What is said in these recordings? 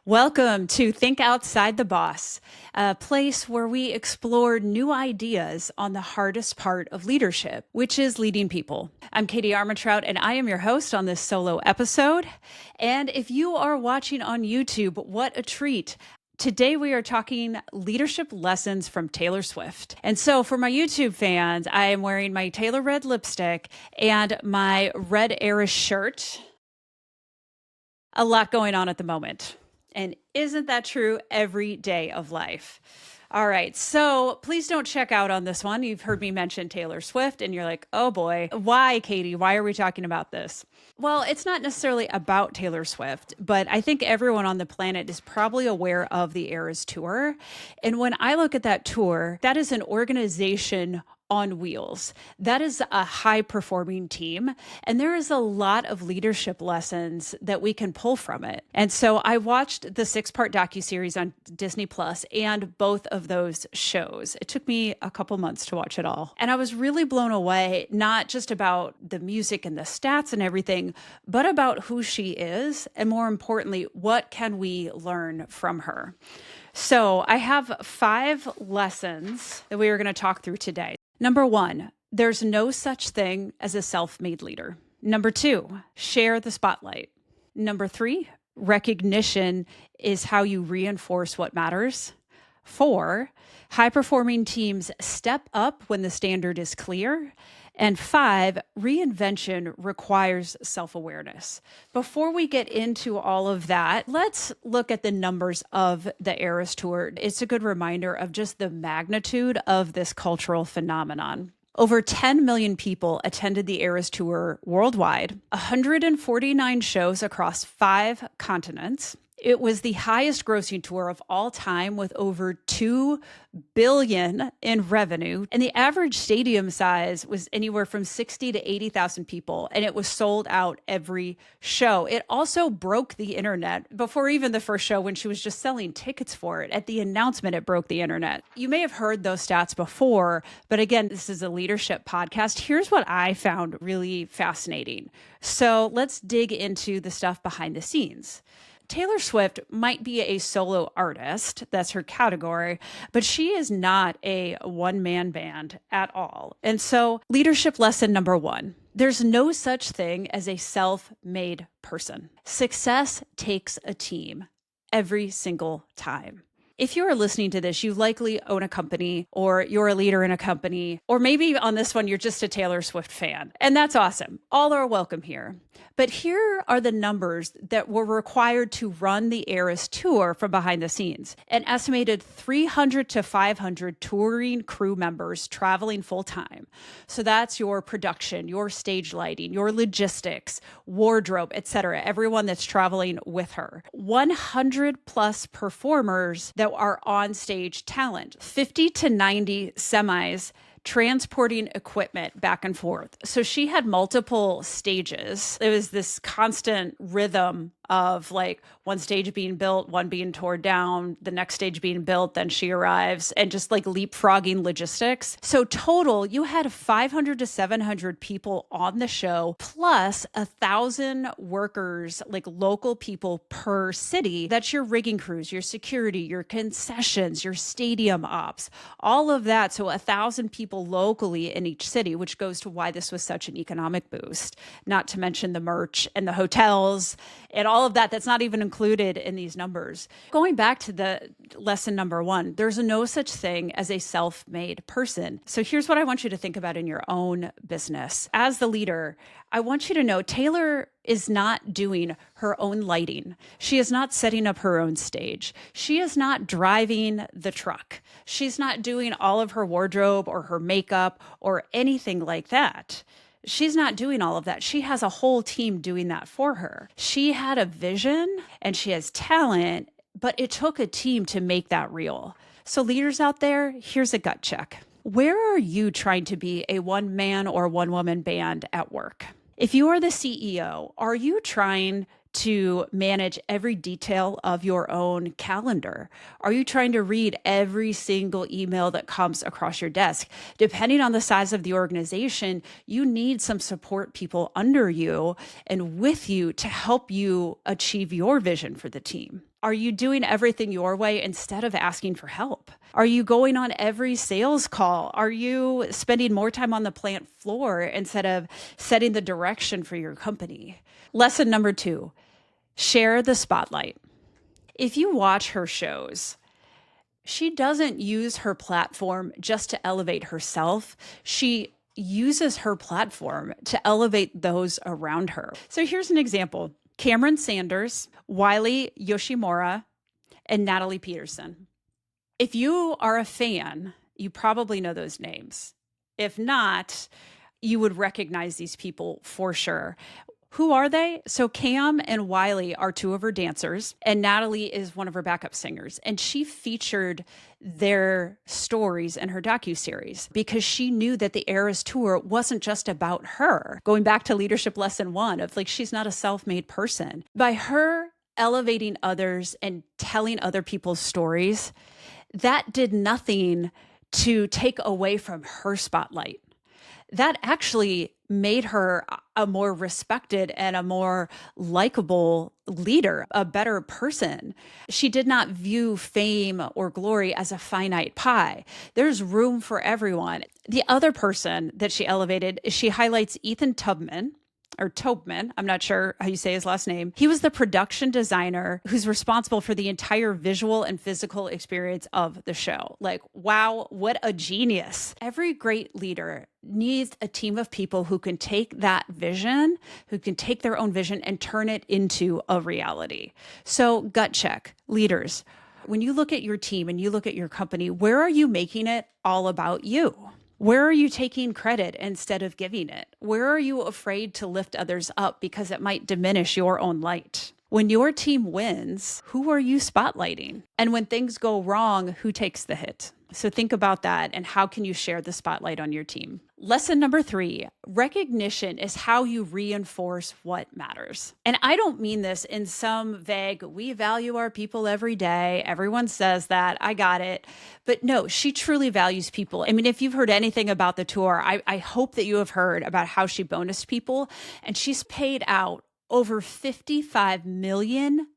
Welcome to Think Outside the Boss, a place where we explore new ideas on the hardest part of leadership, which is leading people. I'm Katie Armentrout, and I am your host on this solo episode. And if you are watching on YouTube, what a treat. Today, we are talking leadership lessons from Taylor Swift. And so for my YouTube fans, I am wearing my Taylor red lipstick and my red Eris shirt. A lot going on at the moment. And isn't that true every day of life? All right, so please don't check out on this one. You've heard me mention Taylor Swift, and you're like, oh boy, why, Katie? Why are we talking about this? Well, it's not necessarily about Taylor Swift, but I think everyone on the planet is probably aware of the Eras Tour. And when I look at that tour, that is an organization on wheels. That is a high-performing team, and there is a lot of leadership lessons that we can pull from it. And so I watched the 6-part docuseries on Disney Plus and both of those shows. It took me a couple months to watch it all. And I was really blown away, not just about the music and the stats and everything, but about who she is, and more importantly, what can we learn from her? So I have 5 lessons that we are going to talk through today. Number 1, there's no such thing as a self-made leader. Number 2, share the spotlight. Number 3, recognition is how you reinforce what matters. 4, high-performing teams step up when the standard is clear. And 5, reinvention requires self-awareness. Before we get into all of that, let's look at the numbers of the Eras Tour. It's a good reminder of just the magnitude of this cultural phenomenon. Over 10 million people attended the Eras Tour worldwide, 149 shows across 5 continents. It was the highest grossing tour of all time with over $2 billion in revenue. And the average stadium size was anywhere from 60 to 80,000 people. And it was sold out every show. It also broke the internet before even the first show when she was just selling tickets for it. At the announcement, it broke the internet. You may have heard those stats before, but again, this is a leadership podcast. Here's what I found really fascinating. So let's dig into the stuff behind the scenes. Taylor Swift might be a solo artist, that's her category, but she is not a one-man band at all. And so leadership lesson number 1, there's no such thing as a self-made person. Success takes a team every single time. If you are listening to this, you likely own a company or you're a leader in a company, or maybe on this one, you're just a Taylor Swift fan. And that's awesome. All are welcome here. But here are the numbers that were required to run the Eras Tour from behind the scenes. An estimated 300 to 500 touring crew members traveling full time. So that's your production, your stage lighting, your logistics, wardrobe, etc. Everyone that's traveling with her. 100 plus performers that are on stage talent, 50 to 90 semis transporting equipment back and forth. So she had multiple stages. It was this constant rhythm of like one stage being built, one being torn down, the next stage being built, then she arrives, and just like leapfrogging logistics. So total, you had 500 to 700 people on the show, plus 1,000 workers, like local people per city. That's your rigging crews, your security, your concessions, your stadium ops, all of that. So 1,000 people locally in each city, which goes to why this was such an economic boost, not to mention the merch and the hotels and all of that. That's not even included in these numbers. Going back to the lesson number 1, there's no such thing as a self-made person. So here's what I want you to think about in your own business. As the leader, I want you to know Taylor is not doing her own lighting. She is not setting up her own stage. She is not driving the truck. She's not doing all of her wardrobe or her makeup or anything like that. She's not doing all of that. She has a whole team doing that for her. She had a vision and she has talent, but it took a team to make that real. So leaders out there, here's a gut check. Where are you trying to be a one-man or one-woman band at work? If you are the CEO, are you trying to manage every detail of your own calendar? Are you trying to read every single email that comes across your desk? Depending on the size of the organization, you need some support people under you and with you to help you achieve your vision for the team. Are you doing everything your way instead of asking for help? Are you going on every sales call? Are you spending more time on the plant floor instead of setting the direction for your company? Lesson number 2, share the spotlight. If you watch her shows, she doesn't use her platform just to elevate herself. She uses her platform to elevate those around her. So here's an example. Cameron Sanders, Wiley Yoshimura, and Natalie Peterson. If you are a fan, you probably know those names. If not, you would recognize these people for sure. Who are they? So Cam and Wiley are 2 of her dancers, and Natalie is one of her backup singers. And she featured their stories in her docuseries because she knew that the Eras Tour wasn't just about her. Going back to leadership lesson 1 of like, she's not a self-made person. By her elevating others and telling other people's stories, that did nothing to take away from her spotlight. That actually made her a more respected and a more likable leader, a better person. She did not view fame or glory as a finite pie. There's room for everyone. The other person that she elevated, she highlights Ethan Tubman, or Tobman, I'm not sure how you say his last name. He was the production designer who's responsible for the entire visual and physical experience of the show. Like, wow, what a genius. Every great leader needs a team of people who can take that vision, who can take their own vision and turn it into a reality. So gut check, leaders. When you look at your team and you look at your company, where are you making it all about you? Where are you taking credit instead of giving it? Where are you afraid to lift others up because it might diminish your own light? When your team wins, who are you spotlighting? And when things go wrong, who takes the hit? So think about that and how can you share the spotlight on your team? Lesson number 3, recognition is how you reinforce what matters. And I don't mean this in some vague, we value our people every day. Everyone says that. I got it. But no, she truly values people. I mean, if you've heard anything about the tour, I hope that you have heard about how she bonused people. And she's paid out over $55 million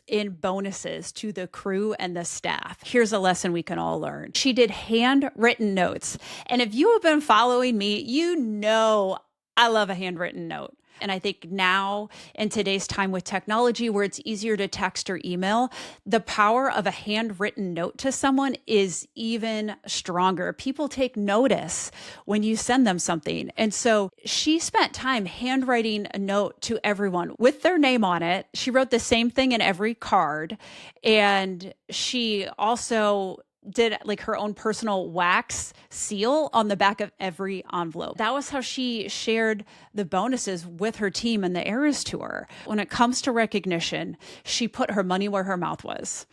in bonuses to the crew and the staff. Here's a lesson we can all learn. She did handwritten notes. And if you have been following me, you know I love a handwritten note. And I think now in today's time with technology where it's easier to text or email, the power of a handwritten note to someone is even stronger. People take notice when you send them something. And so she spent time handwriting a note to everyone with their name on it. She wrote the same thing in every card. And she also did like her own personal wax seal on the back of every envelope. That was how she shared the bonuses with her team in the Eras Tour. When it comes to recognition, she put her money where her mouth was.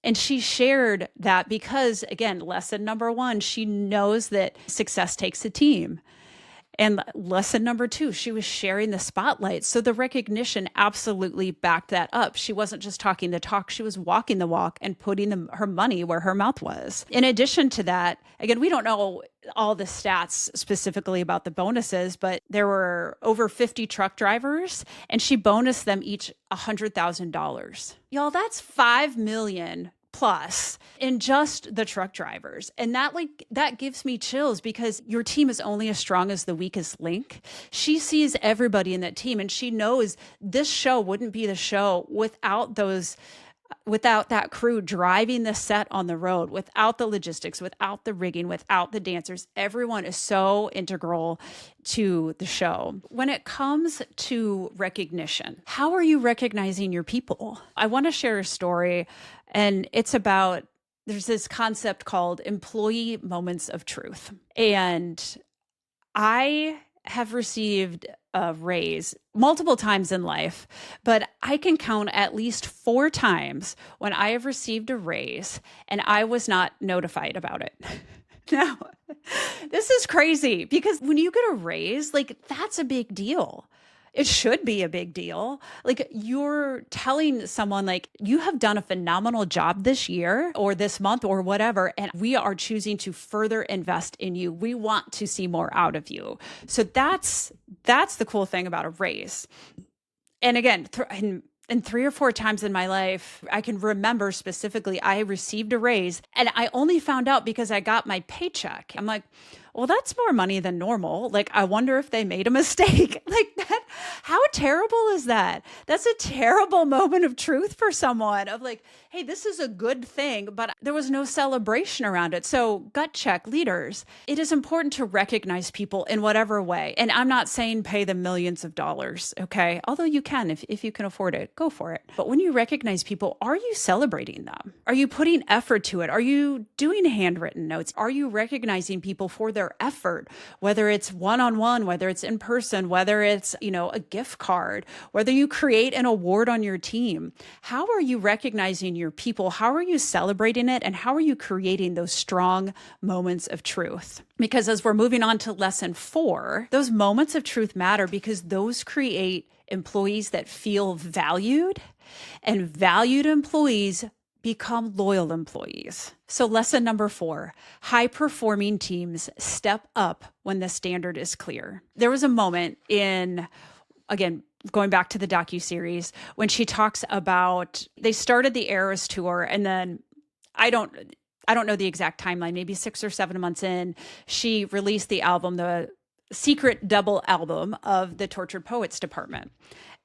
And she shared that because, again, lesson number 1, she knows that success takes a team. And lesson number 2, she was sharing the spotlight. So the recognition absolutely backed that up. She wasn't just talking the talk, she was walking the walk and putting her money where her mouth was. In addition to that, again, we don't know all the stats specifically about the bonuses, but there were over 50 truck drivers and she bonused them each $100,000. Y'all, that's $5 million plus in just the truck drivers. And that gives me chills because your team is only as strong as the weakest link. She sees everybody in that team and she knows this show wouldn't be the show without that crew driving the set on the road, without the logistics, without the rigging, without the dancers. Everyone is so integral to the show. When it comes to recognition, how are you recognizing your people? I want to share a story, and it's about, there's this concept called employee moments of truth. And I have received a raise multiple times in life, but I can count at least 4 times when I have received a raise and I was not notified about it. Now, this is crazy because when you get a raise, like that's a big deal. It should be a big deal. Like you're telling someone like you have done a phenomenal job this year or this month or whatever, and we are choosing to further invest in you. We want to see more out of you. So that's the cool thing about a raise. And again, And 3 or 4 times in my life, I can remember specifically, I received a raise and I only found out because I got my paycheck. I'm like, well, that's more money than normal. Like, I wonder if they made a mistake. Like that, how terrible is that? That's a terrible moment of truth for someone of like, hey, this is a good thing, but there was no celebration around it. So gut check leaders, it is important to recognize people in whatever way. And I'm not saying pay them millions of dollars, okay? Although you can, if you can afford it, go for it. But when you recognize people, are you celebrating them? Are you putting effort to it? Are you doing handwritten notes? Are you recognizing people for their effort, whether it's one-on-one, whether it's in person, whether it's, a gift card, whether you create an award on your team? How are you recognizing your people? How are you celebrating it? And how are you creating those strong moments of truth? Because as we're moving on to lesson 4, those moments of truth matter because those create employees that feel valued, and valued employees become loyal employees. So lesson number 4, high-performing teams step up when the standard is clear. There was a moment in, again, going back to the docuseries, when she talks about, they started the Eras tour, and then I don't know the exact timeline, maybe 6 or 7 months in, she released the album, the secret double album of the Tortured Poets Department.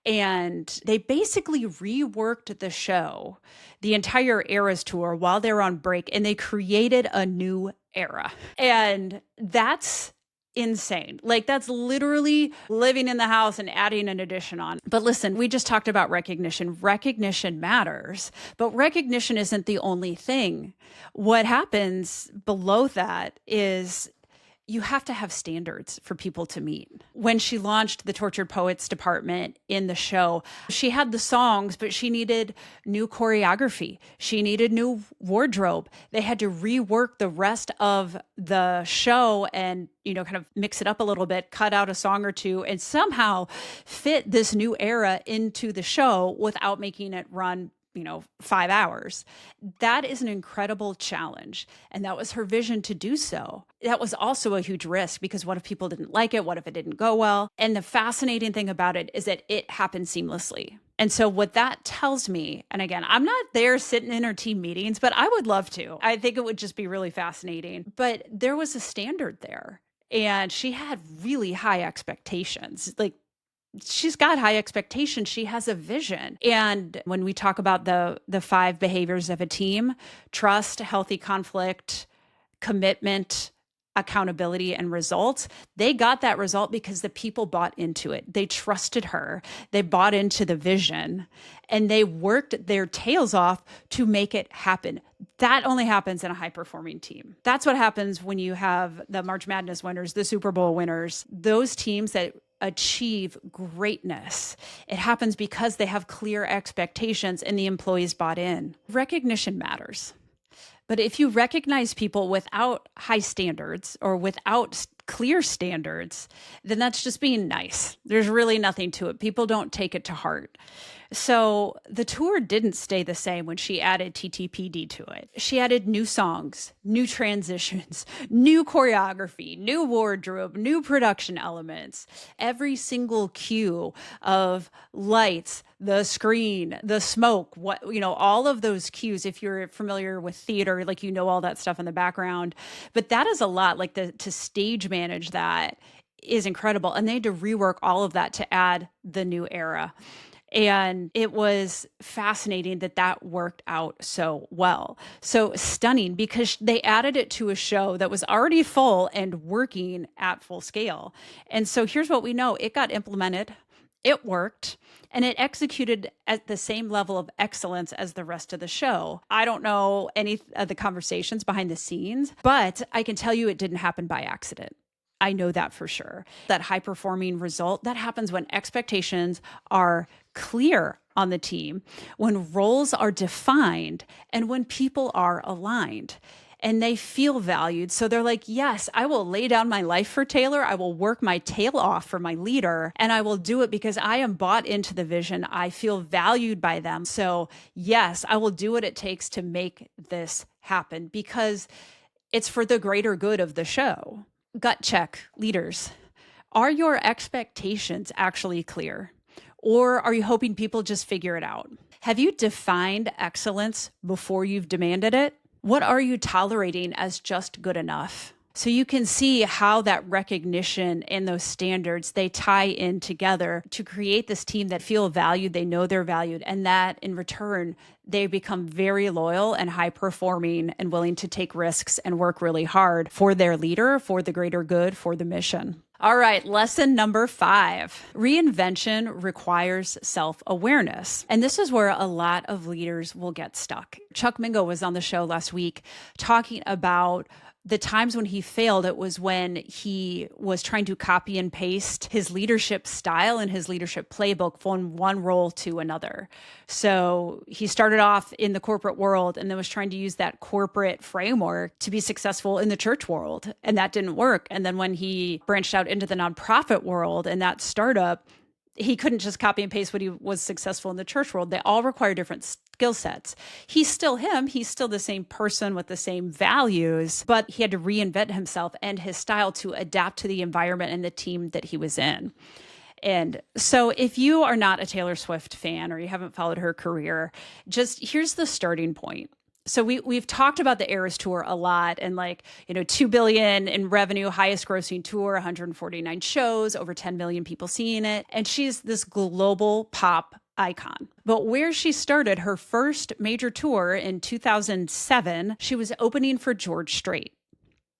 And they basically reworked the show, the entire Eras tour, while they were on break, and they created a new era. And that's insane. Like, that's literally living in the house and adding an addition on. But listen, we just talked about recognition. Recognition matters, but recognition isn't the only thing. What happens below that is you have to have standards for people to meet. When she launched the Tortured Poets Department in the show, she had the songs, but she needed new choreography. She needed new wardrobe. They had to rework the rest of the show and, kind of mix it up a little bit, cut out a song or two, and somehow fit this new era into the show without making it run 5 hours. That is an incredible challenge. And that was her vision to do so. That was also a huge risk because what if people didn't like it? What if it didn't go well? And the fascinating thing about it is that it happened seamlessly. And so what that tells me, and again, I'm not there sitting in her team meetings, but I would love to. I think it would just be really fascinating. But there was a standard there. And she had really high expectations. Like, she's got high expectations. She has a vision. And when we talk about the 5 behaviors of a team, trust, healthy conflict, commitment, accountability, and results, they got that result because the people bought into it. They trusted her. They bought into the vision, and they worked their tails off to make it happen. That only happens in a high-performing team. That's what happens when you have the March Madness winners, the Super Bowl winners, those teams that achieve greatness. It happens because they have clear expectations and the employees bought in. Recognition matters. But if you recognize people without high standards or without clear standards, then that's just being nice. There's really nothing to it. People don't take it to heart. So the tour didn't stay the same when she added TTPD to it. She added new songs, new transitions, new choreography, new wardrobe, new production elements. Every single cue of lights, the screen, the smoke, all of those cues, if you're familiar with theater, like, all that stuff in the background. But that is a lot, like to stage manage that is incredible. And they had to rework all of that to add the new era. And it was fascinating that worked out so well. So stunning because they added it to a show that was already full and working at full scale. And so here's what we know. It got implemented, it worked, and it executed at the same level of excellence as the rest of the show. I don't know any of the conversations behind the scenes, but I can tell you it didn't happen by accident. I know that for sure. That high-performing result, that happens when expectations are clear on the team, when roles are defined, and when people are aligned and they feel valued. So they're like, yes, I will lay down my life for Taylor. I will work my tail off for my leader, and I will do it because I am bought into the vision. I feel valued by them. So yes, I will do what it takes to make this happen because it's for the greater good of the show. Gut check, leaders. Are your expectations actually clear? Or are you hoping people just figure it out? Have you defined excellence before you've demanded it? What are you tolerating as just good enough? So you can see how that recognition and those standards, they tie in together to create this team that feel valued, they know they're valued, and that in return, they become very loyal and high performing and willing to take risks and work really hard for their leader, for the greater good, for the mission. All right, lesson number 5. Reinvention requires self-awareness. And this is where a lot of leaders will get stuck. Chuck Mingo was on the show last week talking about the times when he failed. It was when he was trying to copy and paste his leadership style and his leadership playbook from one role to another. So he started off in the corporate world and then was trying to use that corporate framework to be successful in the church world. And that didn't work. And then when he branched out into the nonprofit world and that startup, he couldn't just copy and paste what he was successful in the church world. They all require different skill sets. He's still him. He's still the same person with the same values, but he had to reinvent himself and his style to adapt to the environment and the team that he was in. And so if you are not a Taylor Swift fan or you haven't followed her career, just here's the starting point. So we've talked about the Eras Tour a lot and $2 billion in revenue, highest grossing tour, 149 shows, over 10 million people seeing it. And she's this global pop icon. But where she started her first major tour in 2007, she was opening for George Strait.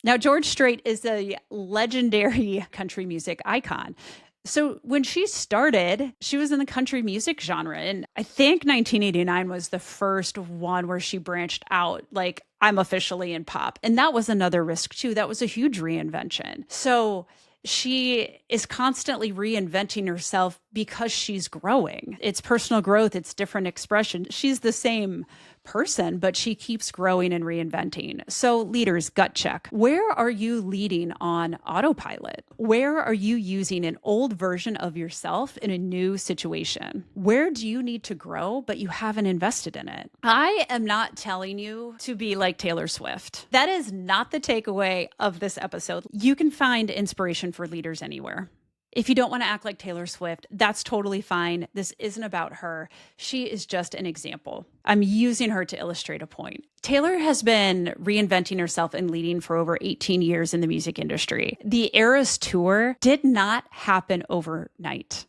Now, George Strait is a legendary country music icon. So when she started, she was in the country music genre. And I think 1989 was the first one where she branched out, like, I'm officially in pop. And that was another risk too. That was a huge reinvention. So she is constantly reinventing herself because she's growing. It's personal growth. It's different expression. She's the same person, but she keeps growing and reinventing. So leaders, gut check. Where are you leading on autopilot? Where are you using an old version of yourself in a new situation? Where do you need to grow, but you haven't invested in it? I am not telling you to be like Taylor Swift. That is not the takeaway of this episode. You can find inspiration for leaders anywhere. If you don't want to act like Taylor Swift, that's totally fine. This isn't about her. She is just an example. I'm using her to illustrate a point. Taylor has been reinventing herself and leading for over 18 years in the music industry. The Eras Tour did not happen overnight.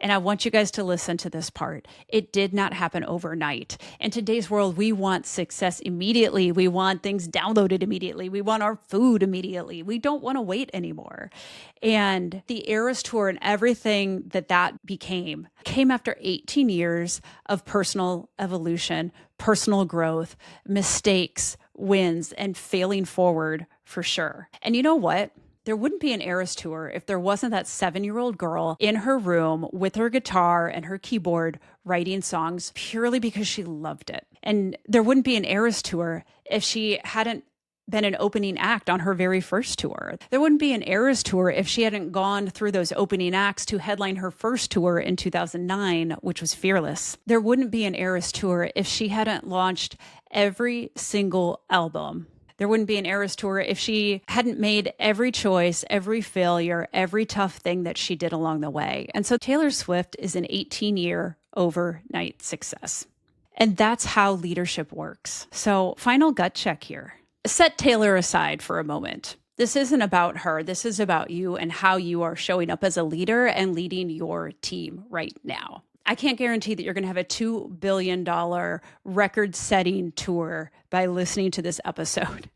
And I want you guys to listen to this part. It did not happen overnight. In today's world, we want success immediately. We want things downloaded immediately. We want our food immediately. We don't want to wait anymore. And the Eras Tour and everything that came after 18 years of personal evolution, personal growth, mistakes, wins, and failing forward for sure. And you know what? There wouldn't be an Eras Tour if there wasn't that 7-year-old girl in her room with her guitar and her keyboard writing songs purely because she loved it. And there wouldn't be an Eras Tour if she hadn't been an opening act on her very first tour. There wouldn't be an Eras Tour if she hadn't gone through those opening acts to headline her first tour in 2009, which was Fearless. There wouldn't be an Eras Tour if she hadn't launched every single album. There wouldn't be an Eras Tour if she hadn't made every choice, every failure, every tough thing that she did along the way. And so Taylor Swift is an 18-year overnight success. And that's how leadership works. So final gut check here. Set Taylor aside for a moment. This isn't about her. This is about you and how you are showing up as a leader and leading your team right now. I can't guarantee that you're going to have a $2 billion record-setting tour by listening to this episode.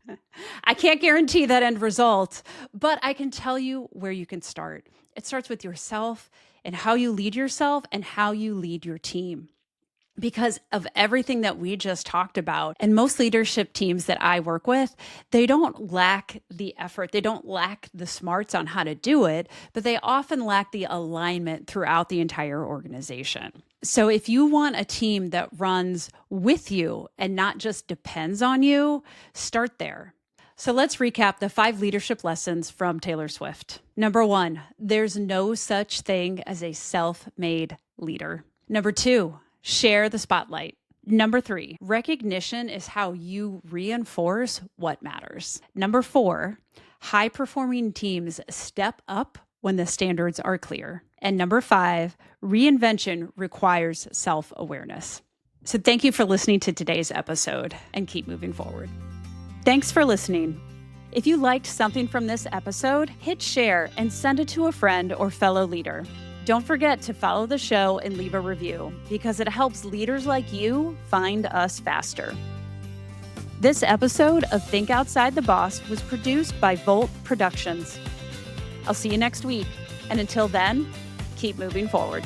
I can't guarantee that end result, but I can tell you where you can start. It starts with yourself and how you lead yourself and how you lead your team. Because of everything that we just talked about, and most leadership teams that I work with, they don't lack the effort. They don't lack the smarts on how to do it, but they often lack the alignment throughout the entire organization. So if you want a team that runs with you and not just depends on you, start there. So let's recap the 5 leadership lessons from Taylor Swift. Number 1, there's no such thing as a self-made leader. Number 2, share the spotlight. Number 3, recognition is how you reinforce what matters. Number 4, high-performing teams step up when the standards are clear. And number 5, reinvention requires self-awareness. So thank you for listening to today's episode and keep moving forward. Thanks for listening. If you liked something from this episode, hit share and send it to a friend or fellow leader. Don't forget to follow the show and leave a review because it helps leaders like you find us faster. This episode of Think Outside the Boss was produced by Volt Productions. I'll see you next week, and until then, keep moving forward.